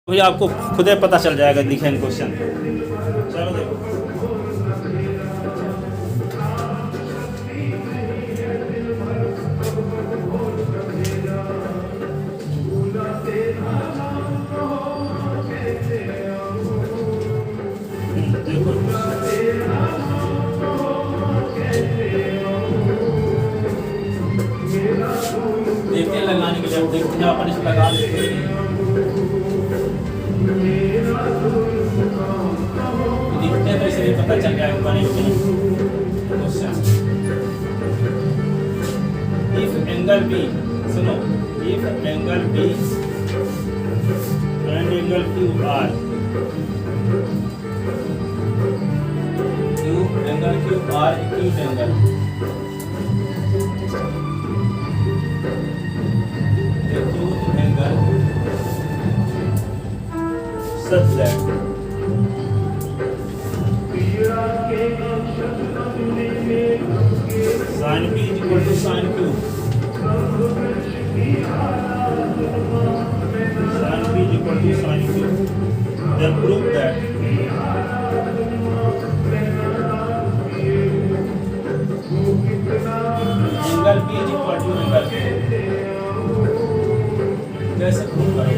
भी आपको खुद ही पता चल जाएगा लिखेंगे क्वेश्चन। चलो देखो देखते हैं लगाने के लिए, अब देखते हैं अपन इसे लगा देते हैं। दिखते हैं तो इसलिए पता चल जाएगा बने कि क्वेश्चन। इफ एंगल बी, सुनो, if angle B and angle Q are, Q angle Q are acute angle, acute angle such that sin B is equal to sin Q, sin B is equal to sin Q, then prove that angle B is equal to angle Q। कैसे prove करोगे?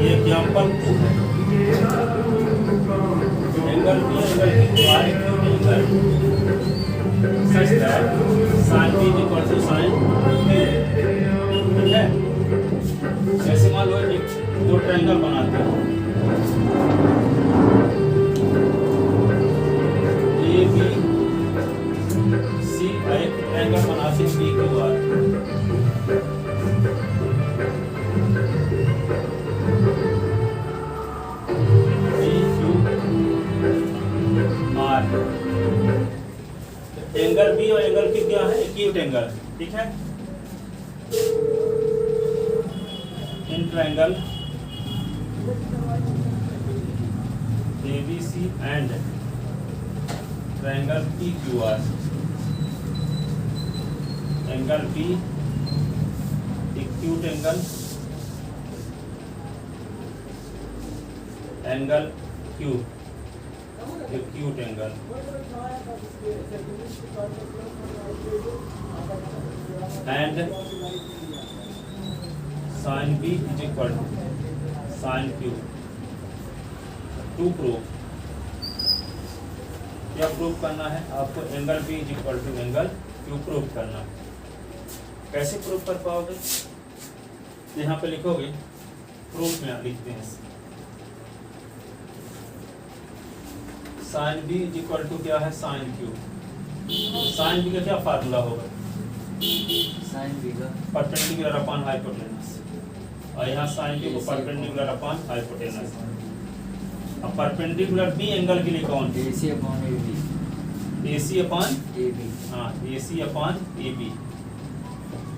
ये example proof है। Angle B angle Q are acute angle such that sin B is equal to sin Q, ठीक है? जैसे मान लो एक दो ट्रायंगल बनाते हैं, ए बी सी, एक ट्रायंगल बनाते हैं B Q R, angle B और एंगल की क्या है? एक्यूट एंगल, ठीक है? In triangle ABC and triangle PQR, angle B acute angle, angle Q acute angle, and sin B is equal to sin Q। To proof, क्या proof करना है आपको? Angle B is equal to angle Q proof करना। कैसे proof कर पाओगे? यहाँ पे लिखोगे, प्रूफ में लिखते हैं sin B is equal to क्या है? sin Q। sin B का क्या फार्मूला होगा? sin B का परपेंडिकुलर अपॉन हाइपोटेनस, और यहाँ sin Q को परपेंडिकुलर अपॉन हाइपोटेनस। अब परपेंडिकुलर बी एंगल के लिए कौन? AC upon AB, AC upon AB, हाँ AC अपॉन AB।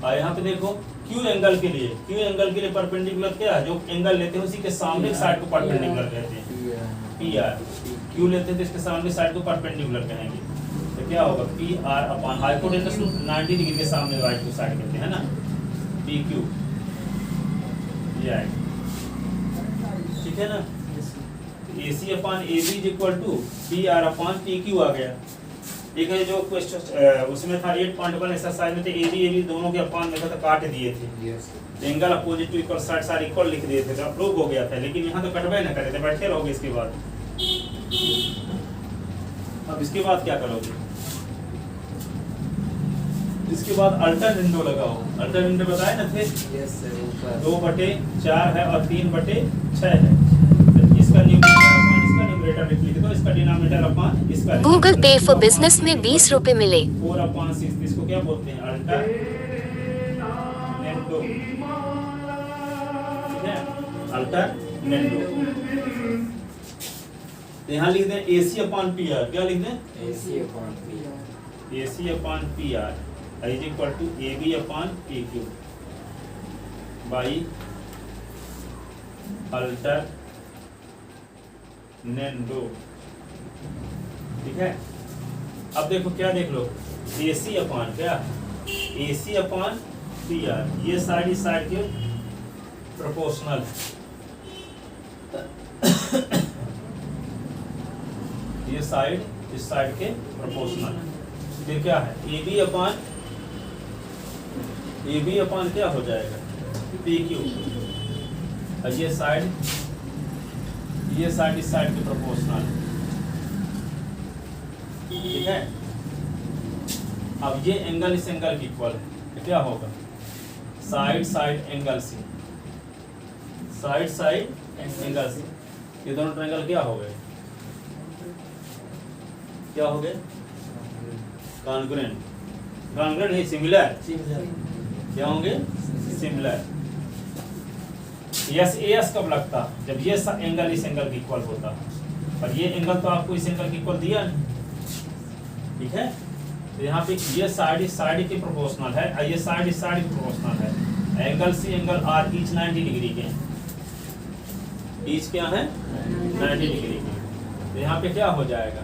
और यहाँ पे देखो Q एंगल के लिए, Q एंगल के लिए परपेंडिकुलर क्या है? जो एंगल लेते हैं उसी के सामने साइड को परपेंडिकुलर कहते हैं, PR। Q लेते हैं तो इसके सामने साइड को परपेंडिकुलर कहेंगे, तो क्या होगा? PR अपॉन हाइपोटेनस 90 डिग्री के सामने राइट को साइड कहते हैं ना, PQ, ये आएगा, ठीक है ना? AC upon AB is equal to PR upon PQ आ गया। एक है जो क्वेश्चन उसमें था 8.1 एक्सरसाइज में थे, AB दोनों के अपॉन देखा था, काट दिए थे, angle opposite to equal side सारे इक्वल लिख दिए थे, तो प्रूव हो गया था। लेकिन यहाँ तो कटवे ना करे थे, बैठे रहोगे। इसके बाद अब इसके बाद क्या करोगे? इसके बाद अल्टरनेटिव लगाओ। अल्टरनेटिव बताए ना थे, 2/4 है और 3/6 है। तो इसका न्यूमरेटर लिख लीजिए, तो इसका डिनोमिनेटर अपॉन इसका। गूगल पे फॉर बिजनेस में 20 रुपए मिले। 4/6, इसको क्या बोलते हैं? अल्टरनेटिव, ठीक है? अल्टरनेटिव। यहाँ लिख दें AC अपॉन PR, क्या लिख दें? AC upon PR, AC upon PR is equal to AB upon PQ by alternative, ठीक है? अब देखो क्या देख लो, AC अपॉन क्या? AC अपॉन पी आर, ये साइड इस साइड के प्रोपोर्शनल ये साइड इस साइड के प्रोपोर्शनल। फिर क्या है, ए बी अपान क्या हो जाएगा, पी क्यू, और ये साइड इस साइड के प्रोपोर्शनल। ठीक है, अब ये एंगल इस एंगल की इक्वल है, तो क्या होगा, side angle C, side angle C, ये दोनों ट्रायंगल क्या हो गए, कॉन्ग्रुएंट नहीं, सिमिलर, क्या होंगे, सिमिलर। यस एस कब लगता, जब ये एंगल इस एंगल की इक्वल होता, और ये एंगल तो आपको इस एंगल की इक्वल दिया नहीं। ठीक है, तो यहाँ पे ये साइड इस साइड के प्रोपोर्शनल है, और ये साइड इस साइड के प्रोपोर्शनल है। Angle C angle are each 90 degree के, ईच क्या है, 90 डिग्री के। तो यहाँ पे क्या हो जाएगा,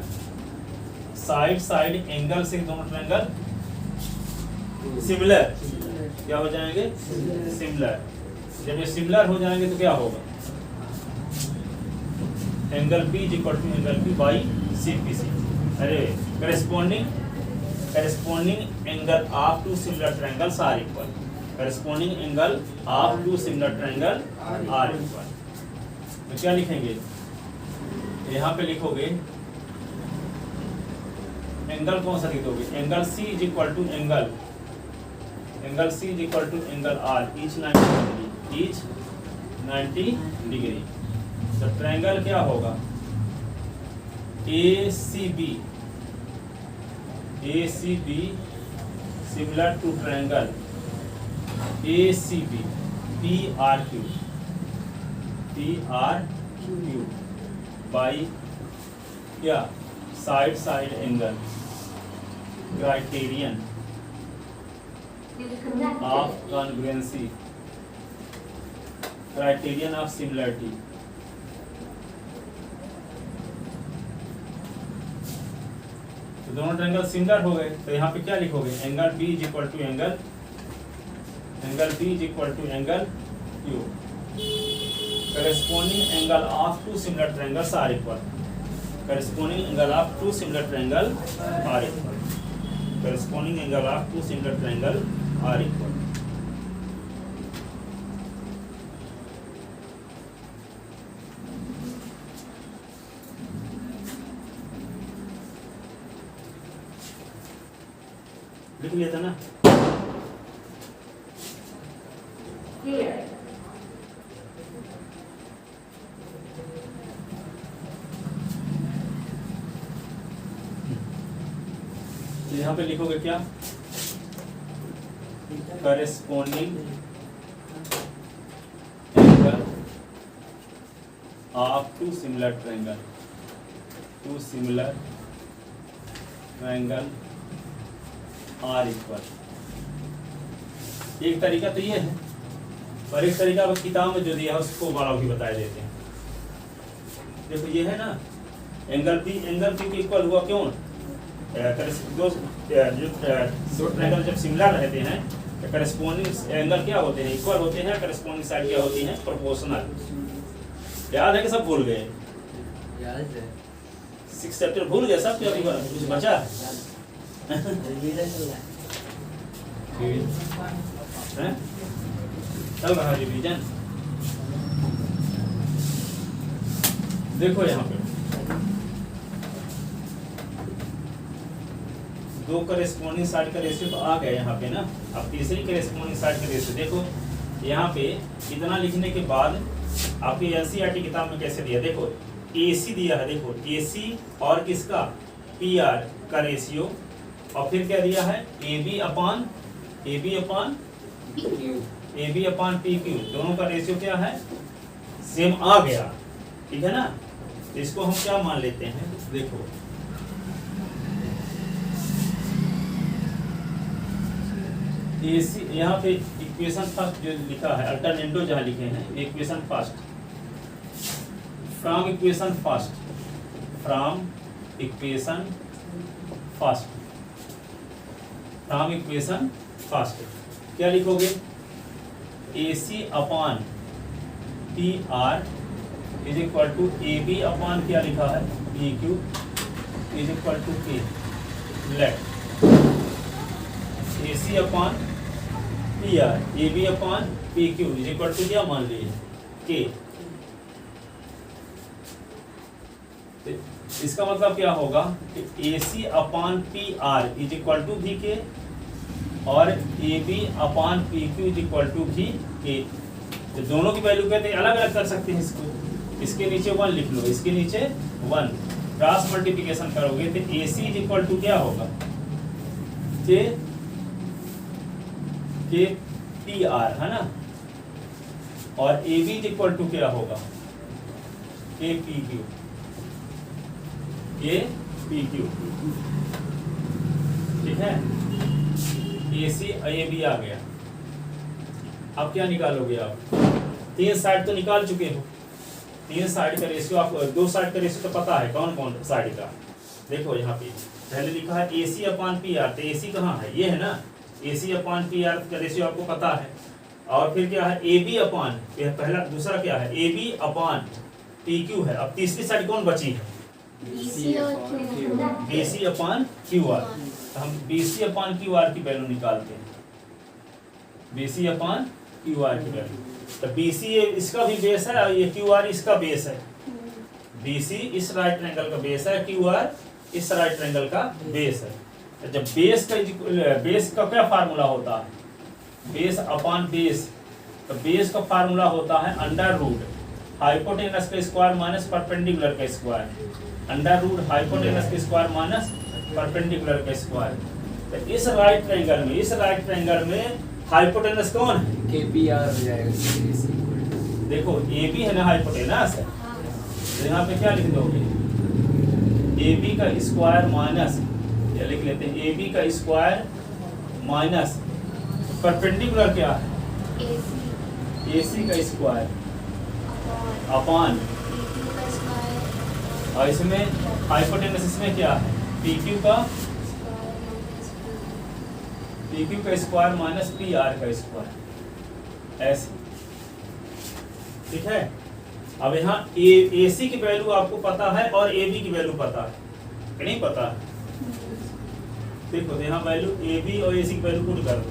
साइड एंगल से दोनों ट्रायंगल सिमिलर, क्या हो जाएंगे, सिमिलर। जब ये सिमिलर हो जाएंगे तो क्या होगा, angle P is equal to angle P by CPC। अरे corresponding angle of two similar triangles are equal, corresponding angle of two similar triangle are equal. तो क्या लिखेंगे, यहाँ पे लिखोगे एंगल कौन सा लिख दोगे, angle C is equal to angle C is equal to angle R each 90 degree, each 90 degree. तो ट्रायंगल क्या होगा, ACB similar to triangle ACB PRQ by क्या, side angle, criterion of congruency, criterion of similarity. तो दोनों triangle similar हो गए, तो यहाँ पे क्या लिखोगे, angle B is equal to angle Q, corresponding angle of two similar triangles are equal, corresponding angle of two similar triangle are equal, corresponding angle of two similar triangle are equal। लिख लिया था ना, तो यहाँ पे लिखोगे क्या, corresponding angle of two similar triangle are equal। एक तरीका तो ये है, और एक तरीका किताब में जो दिया है उसको बड़ा भी बता देते हैं। देखो ये है ना, एंगल P के इक्वल हुआ, क्यों, दो ट्रायंगल जब सिमिलर रहते हैं तो करस्पॉन्डिंग एंगल क्या होते हैं, इक्वल होते हैं, करस्पॉन्डिंग साइड क्या होती है, प्रोपोर्शनल। याद है कि सब भूल गए, याद है, 6 चैप्टर भूल गए सब, अभी कुछ बचा है, चल रहा रिवीजन। देखो यहाँ पे दो करेस्पॉन्डिंग साइड का रेशियो तो आ गया यहाँ पे ना। अब तीसरी करेस्पॉन्डिंग साइड का रेशियो देखो, यहाँ पे इतना लिखने के बाद आपके एनसीईआरटी किताब में कैसे दिया, देखो AC दिया है, देखो AC और किसका, PR का रेशियो, और फिर क्या दिया है, AB अपान PQ, दोनों का रेशियो क्या है, सेम आ गया, ठीक है ना। तो इसको हम क्या मान लेते हैं, देखो AC यहाँ पे इक्वेशन फर्स्ट जो लिखा है, अल्टरनेटो जहाँ लिखे हैं, equation first, from equation first क्या लिखोगे, AC upon P R is equal to A B upon क्या लिखा है, P Q is equal to के। Let AC upon P R, A B upon P Q is equal to क्या मान लीजिए, के। इसका मतलब क्या होगा कि AC upon P R is equal to भी के और A B upon P Q is equal to भी के। तो दोनों की वैल्यू कहते हैं अलग अलग कर सकते हैं इसको। इसके नीचे 1 लिख लो, इसके नीचे 1, क्रॉस मल्टीप्लिकेशन करोगे तो AC इज इक्वल टू क्या होगा, के पी आर है ना, और A B is equal to क्या होगा, k P Q, k P Q. ठीक है, AC ए बी आ गया। अब क्या निकालोगे आप, 3 साइड तो निकाल चुके हो, 3 साइड का रेशियो आप 2 साइड का रेशियो तो पता है कौन कौन साइड का। देखो यहाँ पे पहले लिखा है AC अपॉन पी आर, तो AC कहाँ है, ये है ना, AC अपॉन पी आर का रेशियो आपको पता है। और फिर क्या है, AB अपॉन, पहला दूसरा क्या है, AB अपॉन पी क्यू है। अब तीसरी साइड कौन बची है, BC अपॉन क्यू आर। हम BC अपॉन क्यू आर की वैल्यू निकालते हैं, BC अपॉन क्यू आर की वैल्यू। तो BC इसका भी बेस है और ये QR इसका बेस है। BC इस राइट ट्रायंगल का बेस है, QR इस राइट ट्रायंगल का बेस है। तो जब बेस का क्या फार्मूला होता है, बेस अपॉन बेस, तो बेस का फार्मूला होता है अंडर रूट हाइपोटेनस का स्क्वायर माइनस परपेंडिकुलर का स्क्वायर, अंडर रूट हाइपोटेनस का स्क्वायर माइनस परपेंडिकुलर का स्क्वायर। तो इस राइट ट्रायंगल में हाइपोटेनस कौन है, KPR हो जाएगा। देखो ए बी है ना हाइपोटेनस, तो यहाँ पे क्या लिख दोगे, ए बी का स्क्वायर माइनस, या लिख लेते हैं ए बी का स्क्वायर माइनस परपेंडिकुलर क्या है, AC का स्क्वायर अपॉन, और इसमें हाइपोटेनस इसमें क्या है, PQ का स्क्वायर माइनस PR का स्क्वायर, ऐसे। ठीक है, अब यहाँ AC की वैल्यू आपको पता है और AB की वैल्यू पता है कि नहीं पता है। देखो तो यहाँ वैल्यू AB और AC की वैल्यू पुट कर दो,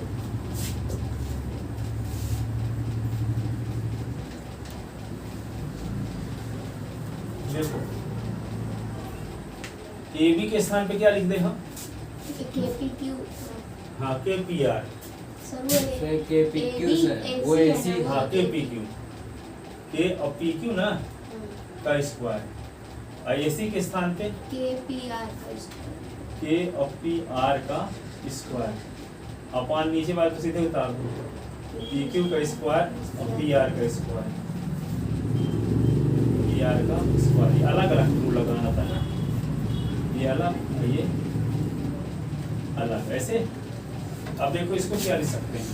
देखो AB के स्थान पे क्या लिख दे हम, हाँ KPR, KPQ सर, वो AC हाँ KPQ, K और PQ ना का स्क्वायर, और AC के स्थान पे K और PR का स्क्वायर, अपॉन नीचे वाले को सीधे उतार दो, PQ का स्क्वायर और PR का स्क्वायर, PR का स्क्वायर। ये अलग अलग रूल लगाना था ना, ये अलग ये अलग, ऐसे। अब देखो इसको क्या लिख सकते हैं,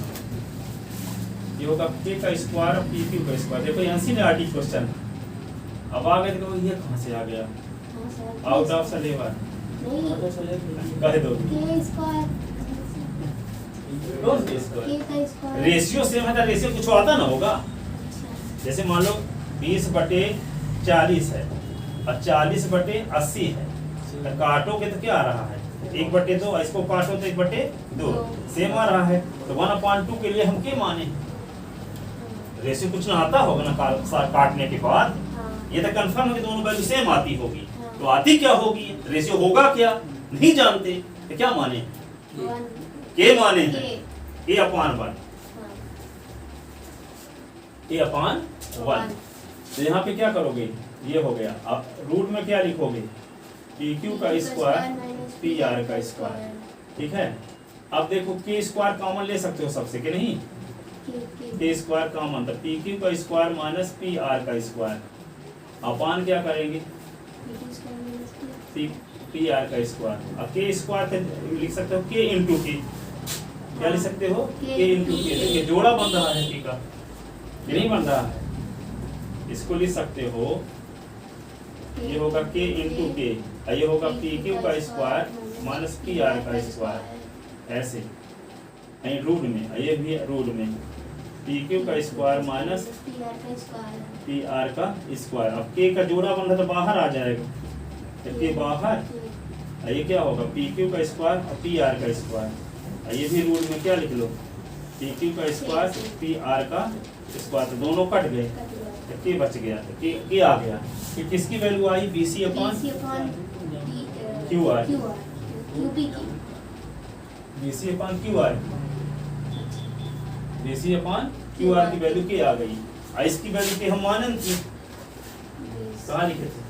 ये होगा K का स्क्वायर और PQ का स्क्वायर। देखो NCERT क्वेश्चन, अब आगे देखो ये कहाँ से आ गया, आउट ऑफ सिलेबस कह दो, रेशियो सेम है तो रेशियो कुछ आता ना होगा। जैसे मान लो 20/40 है और 40/80 है, तो काटोगे तो क्या आ रहा है, 1/2, इसको काटो तो 1/2 सेम आ रहा है। तो 1/2 के लिए हम क्या माने, रेशियो कुछ ना आता होगा ना काटने के बाद, ये तो कंफर्म है कि दोनों वैल्यू सेम आती होगी। तो आती क्या होगी, रेशियो होगा क्या नहीं जानते, तो क्या माने, के माने हैं A/1, A/1। तो यहाँ पे क्या करोगे, ये हो गया। अब रूट में क्या लिखोगे, PQ का स्क्वायर PR का स्क्वायर। ठीक है, अब देखो K स्क्वायर कॉमन ले सकते हो सबसे कि नहीं, K स्क्वायर कॉमन, तो PQ का स्क्वायर माइनस PR का स्क्वायर अपान क्या करेंगे, PR का स्क्वायर। अब K स्क्वायर लिख सकते हो K इंटू K, क्या लिख सकते हो K इंटू K। देखिए जोड़ा बन रहा है K का, ये नहीं बन रहा है, इसको लिख सकते हो, ये होगा K इंटू K, ये होगा PQ का स्क्वायर माइनस PR का स्क्वायर, ऐसे। नहीं रूट में, ये भी रूट में पी क्यू का स्क्वायर माइनस पी आर का स्क्वायर। अब के का जोड़ा बन रहा तो बाहर आ जाएगा, तो के बाहर, ये क्या होगा पी क्यू का स्क्वायर और पी आर का स्क्वायर। ये भी रूट में क्या लिख लो पी क्यू का स्क्वायर पी आर का स्क्वायर, तो दोनों कट गए तो के बच गया, तो के आ गया। फिर किसकी वैल्यू आई B C upon Q R, B C upon Q R, B C upon Q R की वैल्यू के आ गई। और इसकी वैल्यू के हम मानन थी, कहाँ लिखे थे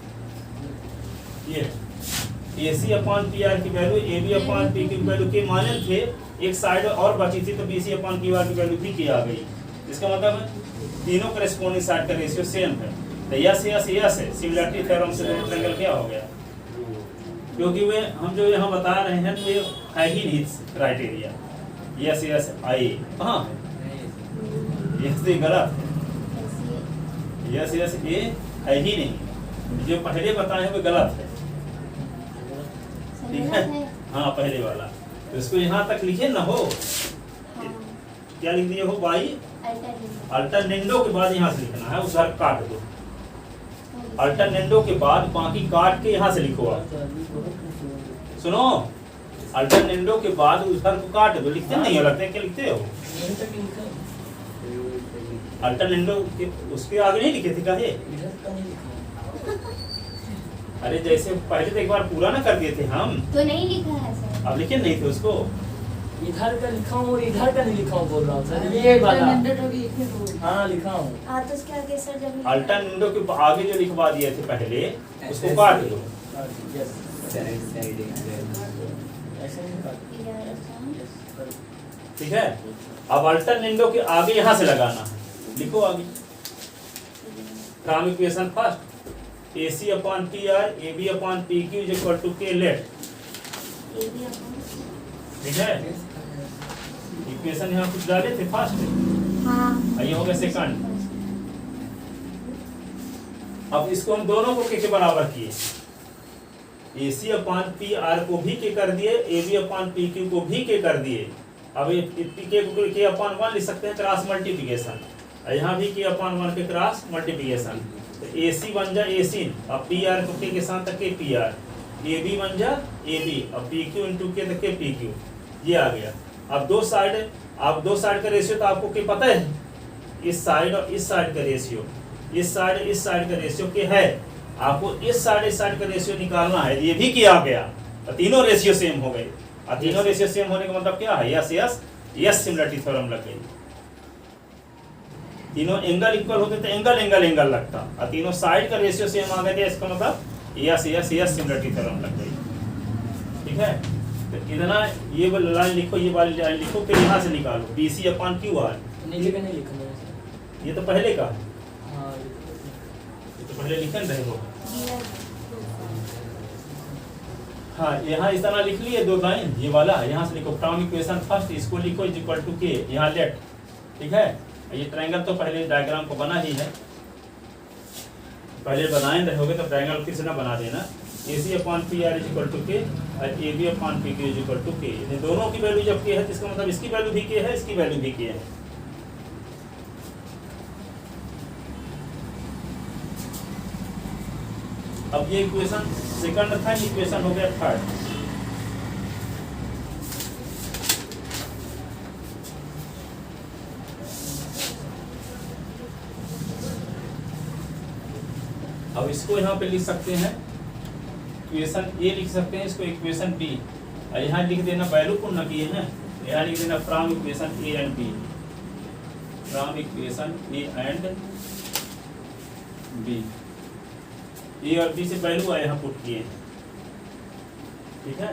ये A C upon P R की value A B upon P की वैल्यू के मानन थे, एक साइड और बची थी तो B C upon Q R की वैल्यू भी के आ गई। इसका मतलब है तीनों करेस्पॉन्डिंग साइड का रेशियो सेम है, तो यस यस यस है। सिमिलरिटी थ्योरम से दोनों ट्रायंगल क्या हो गया, क्योंकि वे हम जो यहाँ बता रहे हैं तो ये है ही नहीं क्राइटेरिया। यस यस आई कहाँ है, यस ये गलत है, यस यस ये है ही नहीं, जो पहले बताए हैं वो गलत है, ठीक है। हाँ पहले वाला, तो इसको यहाँ तक लिखे ना हो, क्या लिख दिए हो बाई अल्टरनेंडो के बाद यहाँ से लिखना है, उधर काट दो, अल्टरनेंडो के बाद बाकी काट के यहाँ से लिखो आप। सुनो अल्टरनेंडो के बाद उधर को काट दो, लिखते नहीं हो, लगता है क्या लिखते हो अल्टरनेंडो के उसके आगे नहीं लिखे थे काहे? अरे जैसे पहले तो एक बार पूरा ना कर दिए थे हम, तो नहीं लिखा है सर, अब लिखे नहीं थे उसको, इधर का लिखा हूँ और इधर का नहीं लिखा हूँ, बोल रहा हूँ सर ये वाला। हाँ लिखा हूँ। तो उसके आगे सर जब अल्टरनेंडो के आगे जो लिखवा दिए थे पहले उसको काट दो, ठीक है। अब अल्टरनेंडो के आगे यहाँ से लगाना है, लिखो आगे from equation first A C upon P R A B upon P Q is equal to के लेट, ठीक है। इक्वेशन यहाँ कुछ डाले थे फर्स्ट, हाँ ये हो गया सेकंड। अब इसको हम दोनों को के बराबर किए, A C upon P R को भी के कर दिए, A B upon P Q को भी के कर दिए। अब ये के को के अपॉन 1 लिख सकते हैं क्रॉस मल्टीप्लिकेशन, यहाँ भी के अपॉन 1 के क्रॉस मल्टीप्लिकेशन, तो ए सी बन जा ए सी, अब पी आर को के साथ के पी आर, ए बी बन जा ए बी, अब पी क्यू इंटू के के पी क्यू, ये आ गया। अब दो साइड का रेशियो तो आपको क्या पता है, इस साइड और इस साइड का रेशियो, इस साइड का रेशियो क्या है, आपको इस साइड का रेशियो निकालना है, ये भी किया गया, तो तीनों रेशियो सेम हो गए। और तीनों रेशियो सेम होने का मतलब क्या है, yes S yes similarity theorem लग गई। तीनों एंगल इक्वल होते तो एंगल एंगल एंगल लगता, और तीनों साइड का रेशियो सेम आ गया, इसका मतलब yes S yes similarity theorem लग गई, ठीक है। तो इतना ये वाली लाइन लिखो, ये वाली लाइन लिखो, फिर यहाँ से निकालो B C upon Q R, नीचे का नहीं लिखा है, ये तो पहले का है, हाँ ये तो पहले लिखन रहे हो। हाँ यहाँ इस तरह लिख लिए दो लाइन, ये वाला यहाँ से लिखो फ्रॉम इक्वेशन फर्स्ट, इसको लिखो इज इक्वल टू के, यहाँ लेट, ठीक है। ये ट्रायंगल तो पहले डायग्राम को बना ही है, पहले बनाए रहोगे तो ट्रायंगल फिर से ना बना देना। A C upon P R is equal to K और A B upon P Q is equal to K, दोनों की वैल्यू जब के है तो इसका मतलब इसकी वैल्यू भी के है, इसकी वैल्यू भी के है। अब ये इक्वेशन सेकंड था, इक्वेशन हो गया थर्ड। अब इसको यहाँ पे लिख सकते हैं इक्वेशन ए लिख सकते हैं, इसको इक्वेशन बी, और यहाँ लिख देना वैल्यू पूर्ण किए हैं, यहाँ लिख देना from equation A and B, from equation A and B, A और बी से वैल्यू आए यहाँ पुट किए, ठीक है।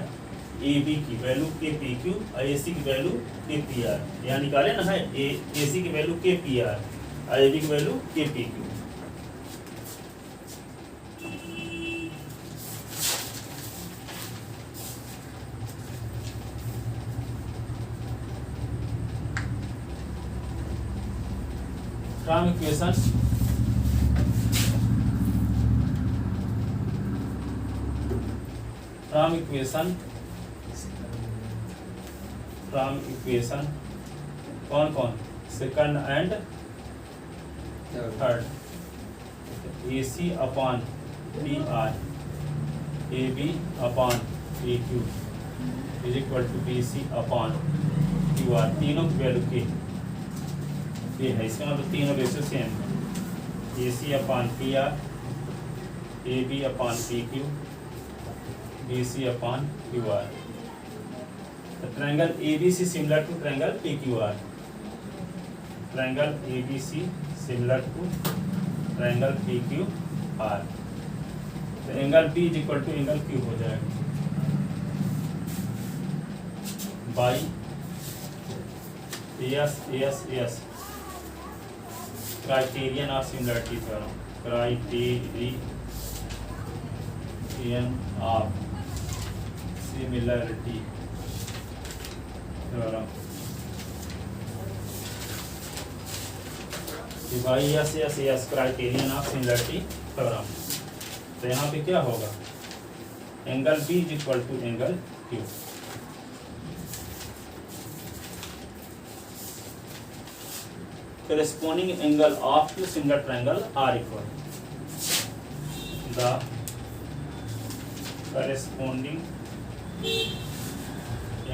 ए बी की वैल्यू के पी क्यू और ए सी की वैल्यू के पी आर, यहाँ निकाले ना है, ए सी की वैल्यू के पी आर और ए बी की value k P Q. From equation from equation कौन कौन, second and third, AC upon PR, AB upon AQ is equal to BC upon QR। तीनों की वैल्यू के ये है, इसका मतलब तीनों रेशो सेम है। AC upon PR, AB upon PQ, BC upon QR। The triangle ABC similar to triangle PQR. Triangle ABC similar to triangle PQR. The angle B is equal to angle Q हो जाएगा by AS criterion of similarity theorem, criterion of similarity theorem by AS criterion of similarity theorem। तो यहाँ पे क्या होगा, angle B is equal to angle Q। corresponding angle of two similar triangle are equal। The corresponding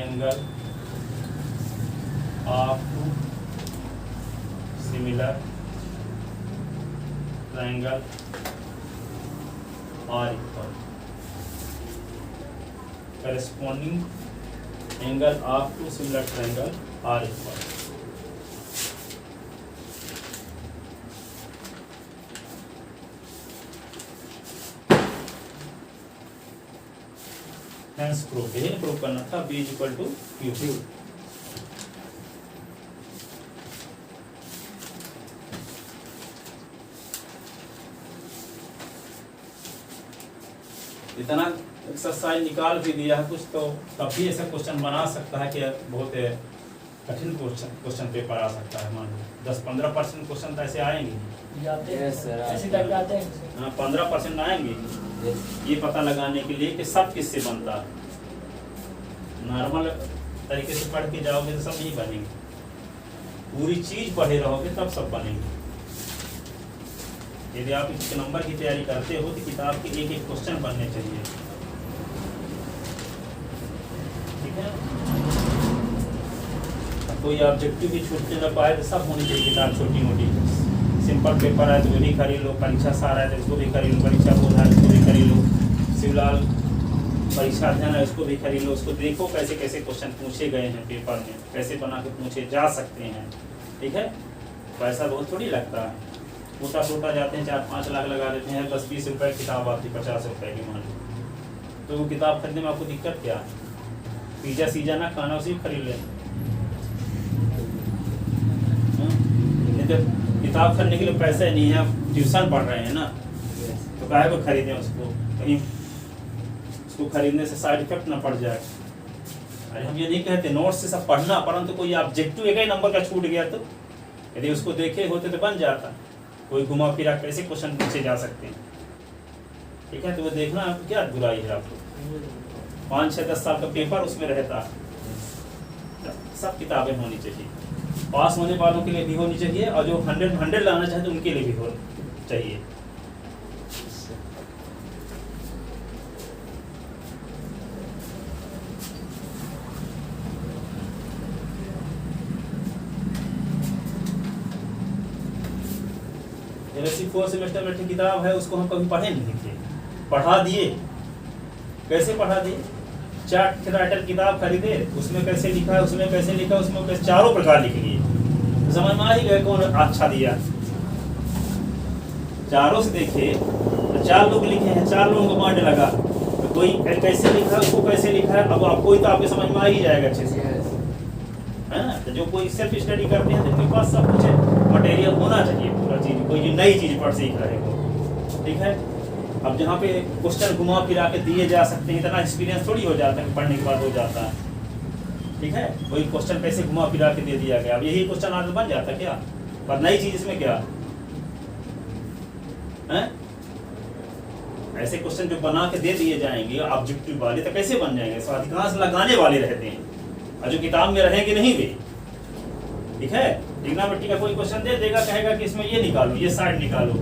angle of two similar triangle are equal। corresponding angle of two similar triangle are equal। Hence proof, यही prove करना था B is equal to Q। इतना exercise निकाल भी दिया है कुछ, तो तब भी ऐसा क्वेश्चन बना सकता है कि बहुत कठिन क्वेश्चन पेपर आ सकता है। मान लो 10-15% क्वेश्चन तो ऐसे आएंगे, जाते हैं Yes, sir, ऐसे तक जाते हैं। हाँ 15% आएंगे, ये पता लगाने के लिए कि सब किससे बनता है। नॉर्मल तरीके से पढ़ के जाओगे तो सब नहीं बनेंगे, पूरी चीज पढ़े रहोगे तब सब बनेंगे। यदि आप इसके नंबर की तैयारी करते हो तो किताब के एक एक क्वेश्चन बनने चाहिए, ठीक है। कोई ऑब्जेक्टिव भी छूटने न पाए तो सब होनी चाहिए किताब छोटी मोटी। सिंपल पेपर है तो वो भी खरीद लो, परीक्षा सार है तो इसको भी खरीद लो, परीक्षा बोध है इसको भी खरीद लो, शिवलाल परीक्षा अध्ययन है उसको भी खरीद लो। उसको देखो कैसे कैसे क्वेश्चन पूछे गए हैं पेपर में, कैसे बना के पूछे जा सकते हैं, ठीक है। पैसा बहुत थोड़ी लगता है, छोटा छोटा जाते हैं 4-5 लाख लगा देते हैं, 10-20 रुपए किताब आती 50 रुपए की मान लो, तो वो किताब खरीदने में आपको दिक्कत क्या है। पिज्जा सीजा ना खाना उसी खरीद लें। तो किताब खरीदने के लिए पैसे नहीं है, आप ट्यूशन पढ़ रहे हैं ना, तो काहे को खरीदें उसको, कहीं उसको खरीदने से साइड इफेक्ट ना पड़ जाए। अरे हम ये नहीं कहते नोट्स से सब पढ़ना, परंतु कोई ऑब्जेक्टिव एक ही नंबर का छूट गया तो यदि उसको देखे होते तो बन जाता। कोई घुमा फिरा कैसे क्वेश्चन पूछे जा सकते हैं, ठीक है। तो वो देखना आपको क्या बुराई है, आपको 5-6-10 साल का पेपर उसमें रहता है। सब किताबें होनी चाहिए, पास होने वालों के लिए भी होनी चाहिए और जो 100 लाना चाहते उनके लिए भी हो चाहिए। एमएससी 4 सेमेस्टर में किताब है, उसको हम कभी पढ़े नहीं थे, पढ़ा दिए। कैसे पढ़ा दिए, चार्ट राइटर किताब खरीदे, उसमें कैसे लिखा है, उसमें कैसे लिखा, उसमें कैसे चारों प्रकार लिख लिए, तो समझ में आ ही गए कौन अच्छा दिया। चारों से देखे तो 4 लोग लिखे हैं, 4 लोगों को मांड लगा, तो कोई कैसे लिखा है, उसको कैसे लिखा है, अब आपको तो आपके समझ में आ ही जाएगा अच्छे से, है ना। तो जो कोई सेल्फ स्टडी करते हैं तो उनके पास सब कुछ मटेरियल होना चाहिए, पूरा चीज, कोई जो नई चीज पढ़ सीख रहे हो, ठीक है। अब जहाँ पे क्वेश्चन घुमा फिरा के दिए जा सकते हैं, इतना एक्सपीरियंस थोड़ी हो जाता है पढ़ने के बाद हो जाता है, ठीक है। कोई क्वेश्चन कैसे घुमा फिरा के दे दिया गया, अब यही क्वेश्चन आज बन जाता क्या, पर नई चीज इसमें क्या है। ऐसे क्वेश्चन जो बना के दे दिए जाएंगे ऑब्जेक्टिव वाले तो कैसे बन जाएंगे, अधिकांश लगाने वाले रहते हैं और जो किताब में रहेंगे नहीं वे, ठीक है, ट्रिग्नोमेट्री का कोई क्वेश्चन दे देगा, कहेगा कि इसमें ये निकालो, ये साइड निकालो,